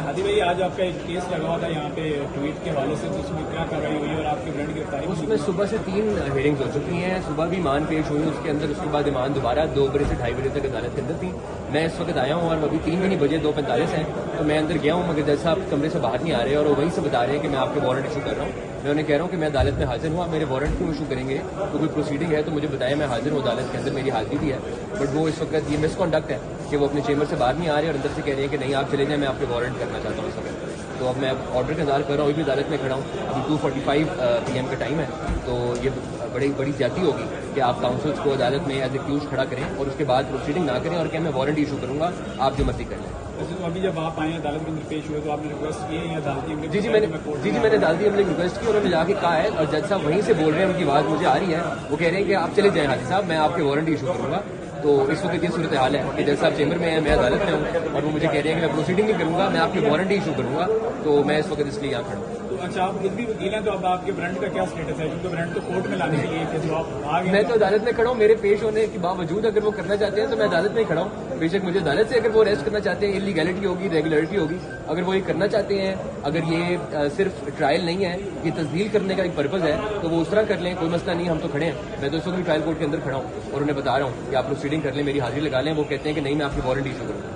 हादी भाई, आज आपका एक केस लगा हुआ था यहाँ पे ट्वीट के हवाले से, तो उसमें क्या कार्रवाई हुई और आपके ब्रांड की गिरफ्तारी? उसमें सुबह से 3 हेयरिंग्स हो चुकी हैं। सुबह भी मान पेश हुई, उसके अंदर उसके बाद ईमान दोबारा 2 बजे से 2:30 बजे तक अदालत के अंदर थी। मैं इस वक्त आया हूँ और अभी 3 भी नहीं बजे, 2:45 हैं, तो मैं अंदर गया हूँ, मगर जज साहब कमरे से बाहर नहीं आ रहे और वो वहीं से बता रहे हैं कि मैं आपके वारंट इशू कर रहा हूँ। मैं उन्हें कह रहा हूँ कि मैं अदालत में हाजिर हूँ, आप मेरे वारंट क्यों इशू करेंगे? तो कोई प्रोसीडिंग है तो मुझे बताया, मैं हाजिर हूँ, अदालत के अंदर मेरी हाजिरी भी है। बट वो इस वक्त ये मिसकॉन्डक्ट है कि वो अपने चेम्बर से बाहर नहीं आ रहे और अंदर से कह रहे हैं कि नहीं आप चले जाएं, मैं आपके वारंट करना चाहता हूँ इस वक्त। तो अब मैं ऑर्डर का इंतजार कर रहा हूँ, अभी अदालत में खड़ा हूँ। अभी 2:45 PM का टाइम है, तो ये बड़ी ज्यादती होगी कि आप काउंसिल्स को अदालत में एज एक्यूज खड़ा करें और उसके बाद प्रोसीडिंग ना करें और क्या मैं वारंट इशू करूंगा, आप जो मर्जी कर लें। वैसे तो अभी जब आप आए अदालत के अंदर पेश हुए तो आपने रिक्वेस्ट की है या अदालती अमले? जी मैंने अदालती अमले की रिक्वेस्ट की, उन्होंने जाके कहा है और जज साहब वहीं से बोल रहे हैं, उनकी आवाज़ मुझे आ रही है, वो कह रहे हैं कि आप चले जाएं हाजी साहब, मैं आपके वारंट इशू करूंगा। तो इस वक्त ये सूरत हाल है कि जज साहब चेंबर में है, मैं अदालत में हूँ और वो मुझे कह रहे हैं कि मैं प्रोसीडिंग नहीं करूंगा, मैं आपकी वारंट इशू करूंगा। तो मैं इस वक्त इसलिए यहाँ खड़ा हूँ। तो अच्छा, आप खुद भी वकील हैं, तो अब आपके ब्रांड का क्या स्टेटस है? क्योंकि ब्रांड तो कोर्ट में लाने के लिए थे, तो आप आ गए। मैं तो अदालत में खड़ा हूँ, मेरे पेश होने के बावजूद अगर वो करना चाहते हैं तो मैं अदालत में ही खड़ा हूँ। बेशक मुझे अदालत से अगर वो अरेस्ट करना चाहते हैं, इलीगैलिटी होगी, रेगुलरिटी होगी, अगर वो ये करना चाहते हैं, अगर ये सिर्फ ट्रायल नहीं है, ये तस्दील करने का एक पर्पज है, तो वो उस तरह कर लें, कोई मसला नहीं, हम तो खड़े हैं। मैं तो इस वक्त भी ट्रायल कोर्ट के अंदर खड़ा हूँ और उन्हें बता रहा हूँ कि आप प्रोसीडिंग कर लें, मेरी हाजिरी लगा लें। वो कहते हैं कि नहीं, मैं आपकी वारंट इशू करूँ।